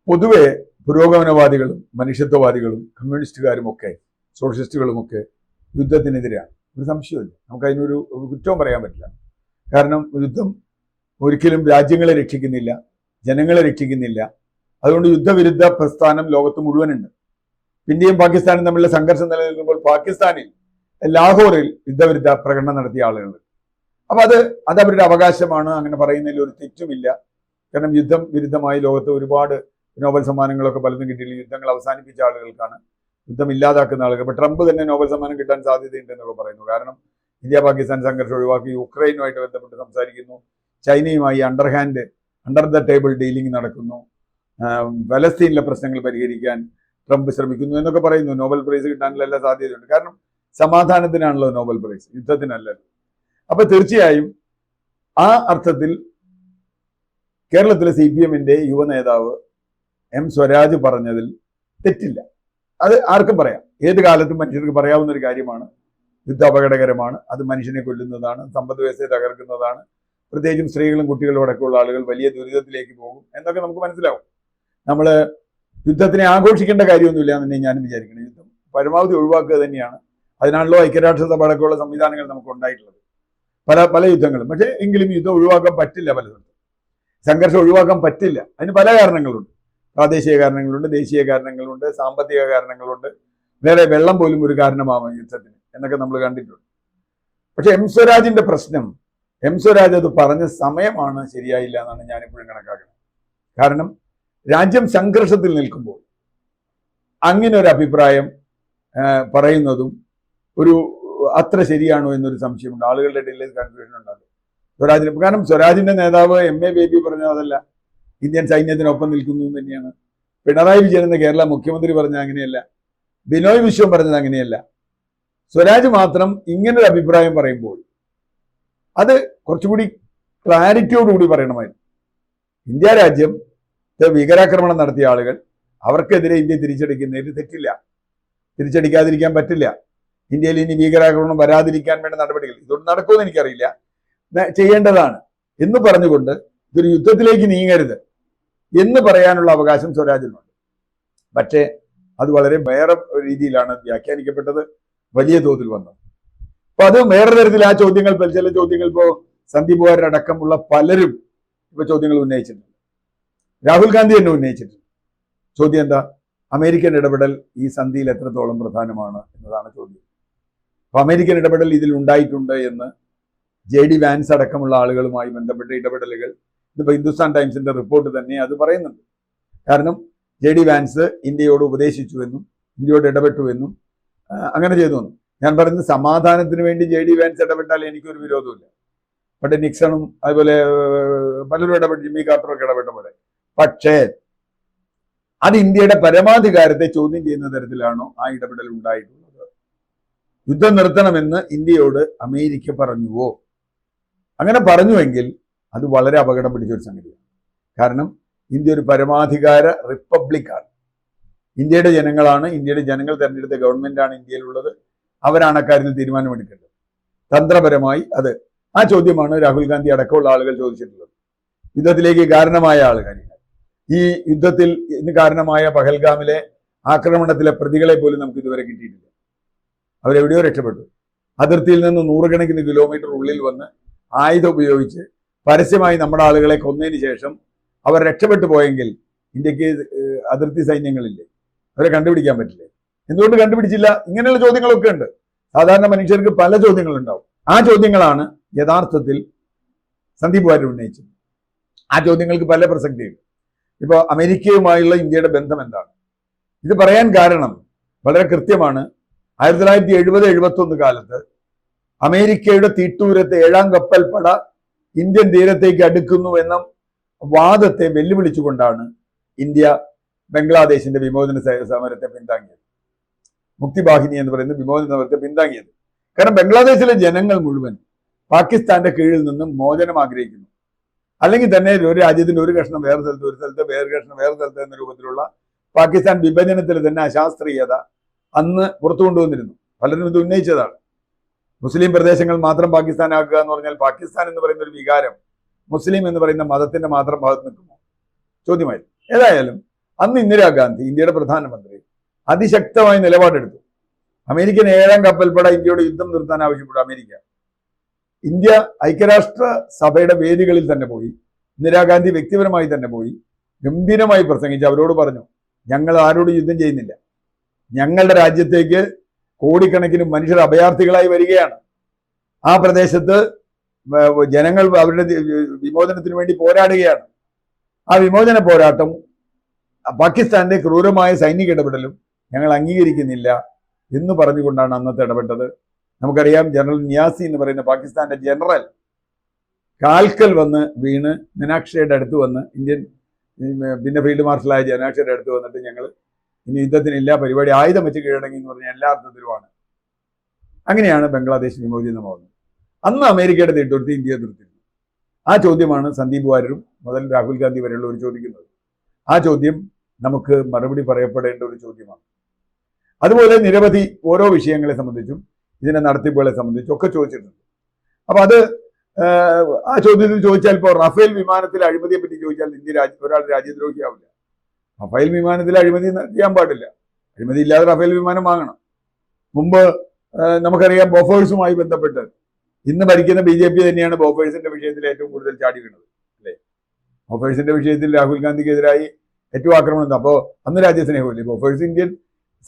പൊതുവെ പുരോഗമനവാദികളും മനുഷ്യത്വവാദികളും കമ്മ്യൂണിസ്റ്റുകാരും ഒക്കെ സോഷ്യലിസ്റ്റുകളുമൊക്കെ യുദ്ധത്തിനെതിരെയാണ്. ഒരു സംശയമില്ല, നമുക്ക് അതിനൊരു കുറ്റവും പറയാൻ പറ്റില്ല. കാരണം യുദ്ധം ഒരിക്കലും രാജ്യങ്ങളെ രക്ഷിക്കുന്നില്ല, ജനങ്ങളെ രക്ഷിക്കുന്നില്ല. അതുകൊണ്ട് യുദ്ധവിരുദ്ധ പ്രസ്ഥാനം ലോകത്ത് മുഴുവനുണ്ട്. ഇന്ത്യയും പാകിസ്ഥാനും തമ്മിലുള്ള സംഘർഷം നിലനിൽക്കുമ്പോൾ പാകിസ്ഥാനിൽ ലാഹോറിൽ യുദ്ധവിരുദ്ധ പ്രകടനം നടത്തിയ ആളുകൾ. അപ്പൊ അത് അവരുടെ അവകാശമാണ്, അങ്ങനെ പറയുന്നതിൽ ഒരു തെറ്റുമില്ല. കാരണം യുദ്ധം വിരുദ്ധമായി ലോകത്ത് ഒരുപാട് നോബൽ സമ്മാനങ്ങളൊക്കെ പലതും കിട്ടിയില്ല. യുദ്ധങ്ങൾ അവസാനിപ്പിച്ച ആളുകൾക്കാണ്, യുദ്ധം ഇല്ലാതാക്കുന്ന ആളുകൾ. ഇപ്പൊ ട്രംപ് തന്നെ നോബൽ സമ്മാനം കിട്ടാൻ സാധ്യതയുണ്ടെന്നൊക്കെ പറയുന്നു. കാരണം ഇന്ത്യ പാകിസ്ഥാൻ സംഘർഷം ഒഴിവാക്കി യുക്രൈനുമായിട്ട് ബന്ധപ്പെട്ട് സംസാരിക്കുന്നു, ചൈനയുമായി അണ്ടർ ദ ടേബിൾ ഡീലിംഗ് നടക്കുന്നു, ഫലസ്തീനിലെ പ്രശ്നങ്ങൾ പരിഹരിക്കാൻ ട്രംപ് ശ്രമിക്കുന്നു എന്നൊക്കെ പറയുന്നു. നോബൽ പ്രൈസ് കിട്ടാനുള്ള എല്ലാ സാധ്യതയുണ്ട്. കാരണം സമാധാനത്തിനാണല്ലോ നോബൽ പ്രൈസ്, യുദ്ധത്തിനല്ലല്ലോ. അപ്പൊ തീർച്ചയായും ആ അർത്ഥത്തിൽ കേരളത്തിലെ CPM-ന്റെ യുവ നേതാവ് M. സ്വരാജ് പറഞ്ഞതിൽ തെറ്റില്ല. അത് ആർക്കും പറയാം, ഏത് കാലത്തും മനുഷ്യർക്ക് പറയാവുന്ന ഒരു കാര്യമാണ്. യുദ്ധം അപകടകരമാണ്, അത് മനുഷ്യനെ കൊല്ലുന്നതാണ്, സമ്പദ് വ്യവസ്ഥയെ തകർക്കുന്നതാണ്, പ്രത്യേകിച്ചും സ്ത്രീകളും കുട്ടികളും അടക്കമുള്ള ആളുകൾ വലിയ ദുരിതത്തിലേക്ക് പോകും എന്നൊക്കെ നമുക്ക് മനസ്സിലാവും. നമ്മൾ യുദ്ധത്തിനെ ആഘോഷിക്കേണ്ട കാര്യമൊന്നുമില്ല എന്ന് തന്നെ ഞാനും വിചാരിക്കണം. യുദ്ധം പരമാവധി ഒഴിവാക്കുക തന്നെയാണ്. അതിനാണല്ലോ ഐക്യരാഷ്ട്രസഭ അടക്കമുള്ള സംവിധാനങ്ങൾ നമുക്ക് ഉണ്ടായിട്ടുള്ളത്, പല യുദ്ധങ്ങളും. പക്ഷേ എങ്കിലും യുദ്ധം ഒഴിവാക്കാൻ പറ്റില്ല, പലതും സംഘർഷം ഒഴിവാക്കാൻ പറ്റില്ല. അതിന് പല കാരണങ്ങളുണ്ട്. പ്രാദേശിക കാരണങ്ങളുണ്ട്, ദേശീയ കാരണങ്ങളുണ്ട്, സാമ്പത്തിക കാരണങ്ങളുണ്ട്, വേറെ വെള്ളം പോലും ഒരു കാരണമാവാം യുദ്ധത്തിന് എന്നൊക്കെ നമ്മൾ കണ്ടിട്ടുണ്ട്. പക്ഷെ M. സ്വരാജിന്റെ പ്രശ്നം, M. സ്വരാജ് അത് പറഞ്ഞ സമയമാണ് ശരിയായില്ല എന്നാണ് ഞാനിപ്പോഴും കണക്കാക്കുന്നത്. കാരണം രാജ്യം സംഘർഷത്തിൽ നിൽക്കുമ്പോൾ അങ്ങനെ ഒരു അഭിപ്രായം പറയുന്നതും ഒരു അത്ര ശരിയാണോ എന്നൊരു സംശയമുണ്ട്. ആളുകളുടെ ഇടയിൽ കൺഫ്യൂഷൻ ഉണ്ടാകും സ്വരാജിന്. കാരണം സ്വരാജിന്റെ നേതാവ് MA ബേബി പറഞ്ഞത് അതല്ല, ഇന്ത്യൻ സൈന്യത്തിനൊപ്പം നിൽക്കുന്നു തന്നെയാണ്. പിണറായി വിജയൻ എന്ന കേരള മുഖ്യമന്ത്രി പറഞ്ഞത് അങ്ങനെയല്ല, ബിനോയ് വിശ്വം പറഞ്ഞത് അങ്ങനെയല്ല. സ്വരാജ് മാത്രം ഇങ്ങനൊരു അഭിപ്രായം പറയുമ്പോൾ അത് കുറച്ചുകൂടി ക്ലാരിറ്റിയോടുകൂടി പറയണമായിരുന്നു. ഇന്ത്യ രാജ്യം ഭീകരാക്രമണം നടത്തിയ ആളുകൾ, അവർക്കെതിരെ ഇന്ത്യ തിരിച്ചടിക്കുന്നതിൽ തെറ്റില്ല, തിരിച്ചടിക്കാതിരിക്കാൻ പറ്റില്ല. ഇന്ത്യയിൽ ഇനി ഭീകരാക്രമണം വരാതിരിക്കാൻ വേണ്ട നടപടികൾ ഇതൊന്നും നടക്കുമെന്ന് എനിക്കറിയില്ല, ചെയ്യേണ്ടതാണ് എന്ന് പറഞ്ഞുകൊണ്ട് ഇതൊരു യുദ്ധത്തിലേക്ക് നീങ്ങരുത് എന്ന് പറയാനുള്ള അവകാശം സ്വരാജിനുണ്ട്. പക്ഷേ അത് വളരെ വേറെ രീതിയിലാണ് വ്യാഖ്യാനിക്കപ്പെട്ടത്, വലിയ തോതിൽ വന്നത്. അപ്പൊ അത് വേറെ തരത്തിൽ ആ ചോദ്യങ്ങൾ, ചില ചോദ്യങ്ങൾ ഇപ്പോ സന്ദീപ് വാര്യരടക്കമുള്ള പലരും ഇപ്പൊ ചോദ്യങ്ങൾ ഉന്നയിച്ചിട്ടുണ്ട്. രാഹുൽ ഗാന്ധി തന്നെ ഉന്നയിച്ചിട്ടുണ്ട്. ചോദ്യം എന്താ? അമേരിക്കൻ ഇടപെടൽ ഈ സന്ധിയിൽ എത്രത്തോളം പ്രധാനമാണ് എന്നതാണ് ചോദ്യം. അപ്പൊ അമേരിക്കൻ ഇടപെടൽ ഇതിൽ ഉണ്ടായിട്ടുണ്ട് എന്ന് JD വാൻസ് അടക്കമുള്ള ആളുകളുമായി ബന്ധപ്പെട്ട ഇടപെടലുകൾ, ഇതിപ്പോ ഹിന്ദുസ്ഥാൻ ടൈംസിന്റെ റിപ്പോർട്ട് തന്നെ അത് പറയുന്നുണ്ട്. കാരണം JD വാൻസ് ഇന്ത്യയോട് ഉപദേശിച്ചുവെന്നും ഇന്ത്യയോട് ഇടപെട്ടുവെന്നും അങ്ങനെ ചെയ്തുവെന്നും. ഞാൻ പറയുന്നത് സമാധാനത്തിന് വേണ്ടി JD വാൻസ് ഇടപെട്ടാൽ എനിക്കൊരു വിരോധമില്ല. പക്ഷേ നിക്സണും അതുപോലെ പലരും ഇടപെട്ട്, ജിമ്മി കാർട്ടറൊക്കെ ഇടപെട്ട പോലെ. പക്ഷേ അത് ഇന്ത്യയുടെ പരമാധികാരത്തെ ചോദ്യം ചെയ്യുന്ന തരത്തിലാണോ ആ ഇടപെടൽ ഉണ്ടായിട്ടുള്ളത്? യുദ്ധം നിർത്തണമെന്ന് ഇന്ത്യയോട് അമേരിക്ക പറഞ്ഞുവോ? അങ്ങനെ പറഞ്ഞുവെങ്കിൽ അത് വളരെ അപകടം പിടിച്ചൊരു സംഗതിയാണ്. കാരണം ഇന്ത്യ ഒരു പരമാധികാര റിപ്പബ്ലിക്കാണ്. ഇന്ത്യയുടെ ജനങ്ങളാണ്, ഇന്ത്യയുടെ ജനങ്ങൾ തെരഞ്ഞെടുത്ത ഗവൺമെന്റാണ് ഇന്ത്യയിലുള്ളത്. അവരാണ് അക്കാര്യത്തിൽ തീരുമാനമെടുക്കേണ്ടത് തന്ത്രപരമായി. ആ ചോദ്യമാണ് രാഹുൽ ഗാന്ധി അടക്കമുള്ള ആളുകൾ ചോദിച്ചിട്ടുള്ളത്. യുദ്ധത്തിലേക്ക് കാരണമായ ആളുകൾ, ഈ യുദ്ധത്തിൽ ഇന്ന് കാരണമായ പഹൽഗാമിലെ ആക്രമണത്തിലെ പ്രതികളെ പോലും നമുക്ക് ഇതുവരെ കിട്ടിയിട്ടില്ല. അവരെവിടെയോ രക്ഷപ്പെട്ടു. അതിർത്തിയിൽ നിന്ന് നൂറുകണക്കിന് കിലോമീറ്റർ ഉള്ളിൽ വന്ന് ആയുധം ഉപയോഗിച്ച് പരസ്യമായി നമ്മുടെ ആളുകളെ കൊന്നതിന് ശേഷം അവർ രക്ഷപ്പെട്ടു പോയെങ്കിൽ ഇന്ത്യക്ക് അതിർത്തി സൈന്യങ്ങളില്ലേ? അവരെ കണ്ടുപിടിക്കാൻ പറ്റില്ലേ? എന്തുകൊണ്ട് കണ്ടുപിടിച്ചില്ല? ഇങ്ങനെയുള്ള ചോദ്യങ്ങളൊക്കെ ഉണ്ട്. സാധാരണ മനുഷ്യർക്ക് പല ചോദ്യങ്ങളുണ്ടാവും. ആ ചോദ്യങ്ങളാണ് യഥാർത്ഥത്തിൽ സന്ദീപ് വാര്യർ ഉന്നയിച്ചത്. ആ ചോദ്യങ്ങൾക്ക് പല പ്രസക്തിയുണ്ട്. ഇപ്പോൾ അമേരിക്കയുമായുള്ള ഇന്ത്യയുടെ ബന്ധം എന്താണ്? ഇത് പറയാൻ കാരണം വളരെ കൃത്യമാണ്. 1970-71 കാലത്ത് അമേരിക്കയുടെ തീട്ടൂരത്തെ 7ാം കപ്പൽ പട ഇന്ത്യൻ തീരത്തേക്ക് അടുക്കുന്നു എന്ന വാദത്തെ വെല്ലുവിളിച്ചുകൊണ്ടാണ് ഇന്ത്യ ബംഗ്ലാദേശിന്റെ വിമോചന സമരത്തെ പിന്താങ്ങിയത്. മുക്തിവാഹിനി എന്ന് പറയുന്ന വിമോചന സമരത്തെ പിന്താങ്ങിയത്. കാരണം ബംഗ്ലാദേശിലെ ജനങ്ങൾ മുഴുവൻ പാകിസ്ഥാന്റെ കീഴിൽ നിന്നും മോചനം ആഗ്രഹിക്കുന്നു. അല്ലെങ്കിൽ തന്നെ ഒരു രാജ്യത്തിന്റെ ഒരു കഷ്ണം വേറെ സ്ഥലത്ത്, ഒരു സ്ഥലത്ത് വേറെ കഷ്ണം വേറെ സ്ഥലത്ത് എന്ന രൂപത്തിലുള്ള പാകിസ്ഥാൻ വിഭജനത്തിൽ തന്നെ അശാസ്ത്രീയത അന്ന് പുറത്തു കൊണ്ടുവന്നിരുന്നു. പലരും ഇത് ഉന്നയിച്ചതാണ്. മുസ്ലിം പ്രദേശങ്ങൾ മാത്രം പാകിസ്ഥാനാക്കുക എന്ന് പറഞ്ഞാൽ പാകിസ്ഥാൻ എന്ന് പറയുന്ന ഒരു വികാരം മുസ്ലിം എന്ന് പറയുന്ന മതത്തിന്റെ മാത്രം ഭാഗത്ത് നിൽക്കുമോ? ചോദ്യമായിരുന്നു. ഏതായാലും അന്ന് ഇന്ദിരാഗാന്ധി ഇന്ത്യയുടെ പ്രധാനമന്ത്രി അതിശക്തമായ നിലപാടെടുത്തു. അമേരിക്കൻ 7ാം കപ്പൽപ്പട ഇന്ത്യയോട് യുദ്ധം നിർത്താൻ ആവശ്യപ്പെട്ടു. അമേരിക്ക ഇന്ത്യ ഐക്യരാഷ്ട്ര സഭയുടെ വേദികളിൽ തന്നെ പോയി, ഇന്ദിരാഗാന്ധി വ്യക്തിപരമായി തന്നെ പോയി ഗംഭീരമായി പ്രസംഗിച്ച് അവരോട് പറഞ്ഞു, ഞങ്ങൾ ആരോടും യുദ്ധം ചെയ്യുന്നില്ല, ഞങ്ങളുടെ രാജ്യത്തേക്ക് കോടിക്കണക്കിന് മനുഷ്യർ അഭയാർത്ഥികളായി വരികയാണ്, ആ പ്രദേശത്ത് ജനങ്ങൾ അവരുടെ വിമോചനത്തിന് വേണ്ടി പോരാടുകയാണ്, ആ വിമോചന പോരാട്ടം പാകിസ്ഥാന്റെ ക്രൂരമായ സൈനിക ഇടപെടലും ഞങ്ങൾ അംഗീകരിക്കുന്നില്ല എന്ന് പറഞ്ഞുകൊണ്ടാണ് അന്നത്തെ ഇടപെട്ടത്. നമുക്കറിയാം, ജനറൽ നിയാസി എന്ന് പറയുന്ന പാകിസ്ഥാന്റെ ജനറൽ കാൽക്കൽ വന്ന് വീണ് മീനാക്ഷിയുടെ അടുത്ത് വന്ന് ഇന്ത്യൻ പിന്നെ ഫീൽഡ് മാർഷലായ മീനാക്ഷിയുടെ അടുത്ത് വന്നിട്ട് ഞങ്ങൾ ഇനി യുദ്ധത്തിനില്ല, പരിപാടി ആയുധം വെച്ച് കീഴടങ്ങി എന്ന് പറഞ്ഞ എല്ലാ അർത്ഥത്തിലുമാണ്. അങ്ങനെയാണ് ബംഗ്ലാദേശ് വിമോചനമാകുന്നത്. അന്ന് അമേരിക്കയുടെ തീട്ടൊരുത്തി ഇന്ത്യയെ തീർത്തിരുന്നു. ആ ചോദ്യമാണ് സന്ദീപ് വാര്യരും മുതൽ രാഹുൽ ഗാന്ധി വരെയുള്ളവർ ചോദിക്കുന്നത്. ആ ചോദ്യം നമുക്ക് മറുപടി പറയപ്പെടേണ്ട ഒരു ചോദ്യമാണ്. അതുപോലെ നിരവധി ഓരോ വിഷയങ്ങളെ സംബന്ധിച്ചും ഇതിന്റെ നടത്തിപ്പുകളെ സംബന്ധിച്ചും ഒക്കെ ചോദിച്ചിട്ടുണ്ട്. അപ്പൊ അത് ആ ചോദ്യത്തിൽ ചോദിച്ചാൽ, ഇപ്പോൾ റഫേൽ വിമാനത്തിലെ അഴിമതിയെ പറ്റി ചോദിച്ചാൽ ഒരാൾ രാജ്യദ്രോഹിയാവില്ല. റഫേൽ വിമാനത്തിൽ അഴിമതി ചെയ്യാൻ പാടില്ല. അഴിമതി ഇല്ലാതെ റഫേൽ വിമാനം വാങ്ങണം. മുമ്പ് നമുക്കറിയാം, ബോഫേഴ്സുമായി ബന്ധപ്പെട്ട് ഇന്ന് ഭരിക്കുന്ന BJP തന്നെയാണ് ബോഫേഴ്സിന്റെ വിഷയത്തിൽ ഏറ്റവും കൂടുതൽ ചാടി വീണത്, അല്ലേ? ബോഫേഴ്സിന്റെ വിഷയത്തിൽ രാഹുൽ ഗാന്ധിക്കെതിരായി ഏറ്റവും ആക്രമണം. അപ്പോൾ അന്ന് രാജ്യസ്നേഹമില്ലേ? ബോഫേഴ്സ് ഇന്ത്യൻ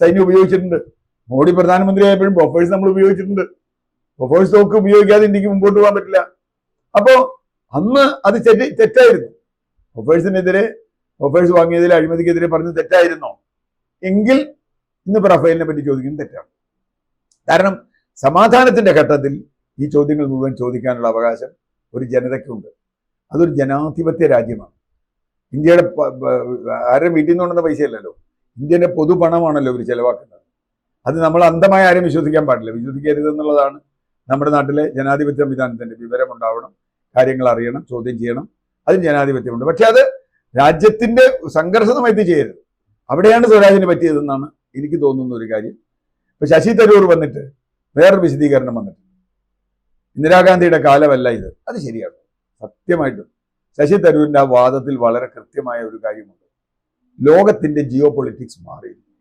സൈന്യം ഉപയോഗിച്ചിട്ടുണ്ട്. മോഡി പ്രധാനമന്ത്രിയായപ്പോഴും ബോഫേഴ്സ് നമ്മൾ ഉപയോഗിച്ചിട്ടുണ്ട്. ബോഫേഴ്സ് തോക്ക് ഉപയോഗിക്കാതെ ഇന്ത്യക്ക് മുമ്പോട്ട് പോകാൻ പറ്റില്ല. അപ്പോ അന്ന് അത് തെറ്റായിരുന്നു. ബോഫേഴ്സ് വാങ്ങിയതിൽ അഴിമതിക്കെതിരെ പറഞ്ഞത് തെറ്റായിരുന്നോ? എങ്കിൽ ഇന്നിപ്പോൾ റഫേലിനെ പറ്റി ചോദിക്കുന്നത് തെറ്റാണ്. കാരണം സമാധാനത്തിന്റെ ഘട്ടത്തിൽ ഈ ചോദ്യങ്ങൾ മുഴുവൻ ചോദിക്കാനുള്ള അവകാശം ഒരു ജനതയ്ക്കുണ്ട്. അതൊരു ജനാധിപത്യ രാജ്യമാണ്. ഇന്ത്യയുടെ ആരും വീട്ടിൽ നിന്ന് കൊണ്ടുവന്ന പൈസയല്ലല്ലോ, ഇന്ത്യയുടെ പൊതുപണമാണല്ലോ ഇവർ ചെലവാക്കുന്നത്. അത് നമ്മൾ അന്ധമായി ആരും വിശ്വസിക്കാൻ പാടില്ല, വിശ്വസിക്കരുത് എന്നുള്ളതാണ് നമ്മുടെ നാട്ടിലെ ജനാധിപത്യ സംവിധാനത്തിന്റെ. വിവരമുണ്ടാവണം, കാര്യങ്ങൾ അറിയണം, ചോദ്യം ചെയ്യണം, അതിന് ജനാധിപത്യമുണ്ട്. പക്ഷെ അത് രാജ്യത്തിന്റെ സംഘർഷ സമയത്ത് ചെയ്യരുത്. അവിടെയാണ് സ്വരാജിന് പറ്റിയതെന്നാണ് എനിക്ക് തോന്നുന്ന ഒരു കാര്യം. ഇപ്പൊ ശശി തരൂർ വന്നിട്ട് വേറൊരു വിശദീകരണം വന്നിട്ട്, ഇന്ദിരാഗാന്ധിയുടെ കാലമല്ല ഇത്. അത് ശരിയാണ്, സത്യമായിട്ടും ശശി തരൂരിന്റെ ആ വാദത്തിൽ വളരെ കൃത്യമായ ഒരു കാര്യമുണ്ട്. ലോകത്തിന്റെ ജിയോ പൊളിറ്റിക്സ് മാറിയിരുന്നു,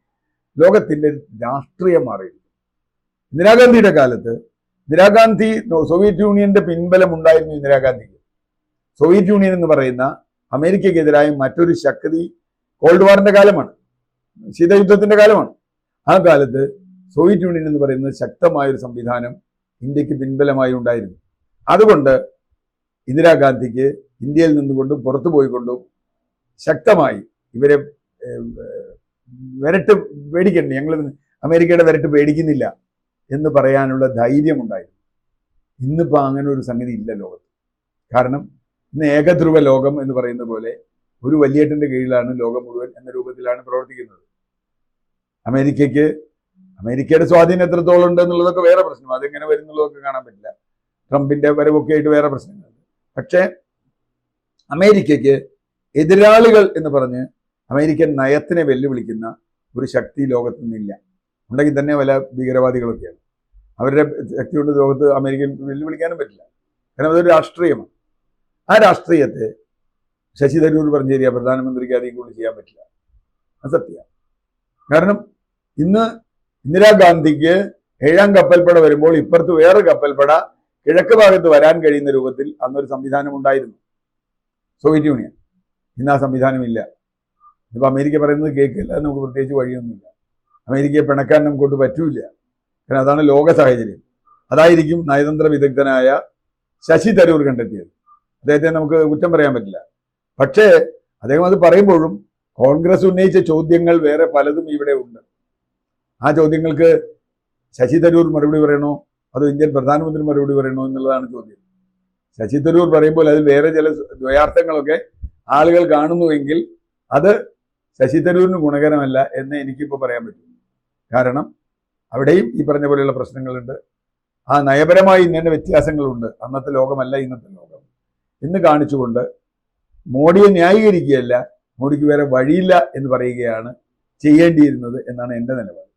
ലോകത്തിന്റെ രാഷ്ട്രീയം മാറിയിരുന്നു. ഇന്ദിരാഗാന്ധിയുടെ കാലത്ത് സോവിയറ്റ് യൂണിയന്റെ പിൻബലം ഉണ്ടായിരുന്നു ഇന്ദിരാഗാന്ധിക്ക്. സോവിയറ്റ് യൂണിയൻ എന്ന് പറയുന്ന അമേരിക്കക്കെതിരായ മറ്റൊരു ശക്തി കോൾഡ് വാറിന്റെ കാലമാണ്, ശീതയുദ്ധത്തിന്റെ കാലമാണ്. ആ കാലത്ത് സോവിയറ്റ് യൂണിയൻ എന്ന് പറയുന്നത് ശക്തമായൊരു സംവിധാനം ഇന്ത്യക്ക് പിൻബലമായി ഉണ്ടായിരുന്നു. അതുകൊണ്ട് ഇന്ദിരാഗാന്ധിക്ക് ഇന്ത്യയിൽ നിന്നുകൊണ്ടും പുറത്തു പോയിക്കൊണ്ടും ശക്തമായി ഇവരെ വിരട്ട് പേടിക്കണ്ട, ഞങ്ങൾ അമേരിക്കയുടെ വിരട്ട് പേടിക്കുന്നില്ല എന്ന് പറയാനുള്ള ധൈര്യമുണ്ടായിരുന്നു. ഇന്നിപ്പോൾ അങ്ങനെ ഒരു സംഗതി ഇല്ല ലോകത്ത്. കാരണം ഇന്ന് ഏകധ്രുവ ലോകം എന്ന് പറയുന്ന പോലെ ഒരു വലിയേട്ടന്റെ കീഴിലാണ് ലോകം മുഴുവൻ എന്ന രൂപത്തിലാണ് പ്രവർത്തിക്കുന്നത്. അമേരിക്കയുടെ സ്വാധീനം എത്രത്തോളം ഉണ്ട് എന്നുള്ളതൊക്കെ വേറെ പ്രശ്നം, അതെങ്ങനെ വരുന്നുള്ളതൊക്കെ കാണാൻ പറ്റില്ല. ട്രംപിന്റെ വരവൊക്കെ ആയിട്ട് വേറെ പ്രശ്നങ്ങളുണ്ട്. പക്ഷേ അമേരിക്കയ്ക്ക് എതിരാളികൾ എന്ന് പറഞ്ഞ് അമേരിക്കൻ നയത്തിനെ വെല്ലുവിളിക്കുന്ന ഒരു ശക്തി ലോകത്ത് നിന്നില്ല. ഉണ്ടെങ്കിൽ തന്നെ വല്ല ഭീകരവാദികളൊക്കെയാണ്. അവരുടെ ശക്തി കൊണ്ട് ലോകത്ത് അമേരിക്കൻ വെല്ലുവിളിക്കാനും പറ്റില്ല. കാരണം അതൊരു രാഷ്ട്രീയമാണ്. ആ രാഷ്ട്രീയത്തെ ശശി തരൂർ പറഞ്ഞു തരിക പ്രധാനമന്ത്രിക്ക് അധികം കൊണ്ട് ചെയ്യാൻ പറ്റില്ല. അത് സത്യമാണ്. കാരണം ഇന്ന് ഇന്ദിരാഗാന്ധിക്ക് 7ാം കപ്പൽപ്പട വരുമ്പോൾ ഇപ്പുറത്ത് വേറെ കപ്പൽപ്പട കിഴക്ക് ഭാഗത്ത് വരാൻ കഴിയുന്ന രൂപത്തിൽ അന്നൊരു സംവിധാനം ഉണ്ടായിരുന്നു, സോവിയറ്റ് യൂണിയൻ. ഇന്ന് ആ സംവിധാനമില്ല. ഇപ്പൊ അമേരിക്ക പറയുന്നത് കേൾക്കില്ല, നമുക്ക് പ്രത്യേകിച്ച് വഴിയൊന്നുമില്ല. അമേരിക്കയെ പിണക്കാൻ നമുക്കൊണ്ട് പറ്റൂല. കാരണം അതാണ് ലോക സാഹചര്യം. അതായിരിക്കും നയതന്ത്ര വിദഗ്ധനായ ശശി തരൂർ കണ്ടെത്തിയത്. അദ്ദേഹത്തെ നമുക്ക് കുറ്റം പറയാൻ പറ്റില്ല. പക്ഷേ അദ്ദേഹം അത് പറയുമ്പോഴും കോൺഗ്രസ് ഉന്നയിച്ച ചോദ്യങ്ങൾ വേറെ പലതും ഇവിടെ ഉണ്ട്. ആ ചോദ്യങ്ങൾക്ക് ശശി തരൂർ മറുപടി പറയണോ അതോ ഇന്ത്യൻ പ്രധാനമന്ത്രി മറുപടി പറയണോ എന്നുള്ളതാണ് ചോദ്യം. ശശി തരൂർ പറയുമ്പോൾ അതിൽ വേറെ ചില ദ്വയാർത്ഥങ്ങളൊക്കെ ആളുകൾ കാണുന്നുവെങ്കിൽ അത് ശശി തരൂരിന് ഗുണകരമല്ല എന്ന് എനിക്കിപ്പോൾ പറയാൻ പറ്റും. കാരണം അവിടെയും ഈ പറഞ്ഞ പോലെയുള്ള പ്രശ്നങ്ങളുണ്ട്. ആ നയപരമായി ഇന്ന വ്യത്യാസങ്ങളുണ്ട്. അന്നത്തെ ലോകമല്ല ഇന്നത്തെ ലോകം എന്ന് കാണിച്ചുകൊണ്ട് മോഡിയെ ന്യായീകരിക്കുകയല്ല, മോഡിക്ക് വേറെ വഴിയില്ല എന്ന് പറയുകയാണ് ചെയ്യേണ്ടിയിരുന്നത് എന്നാണ് എൻ്റെ നിലപാട്.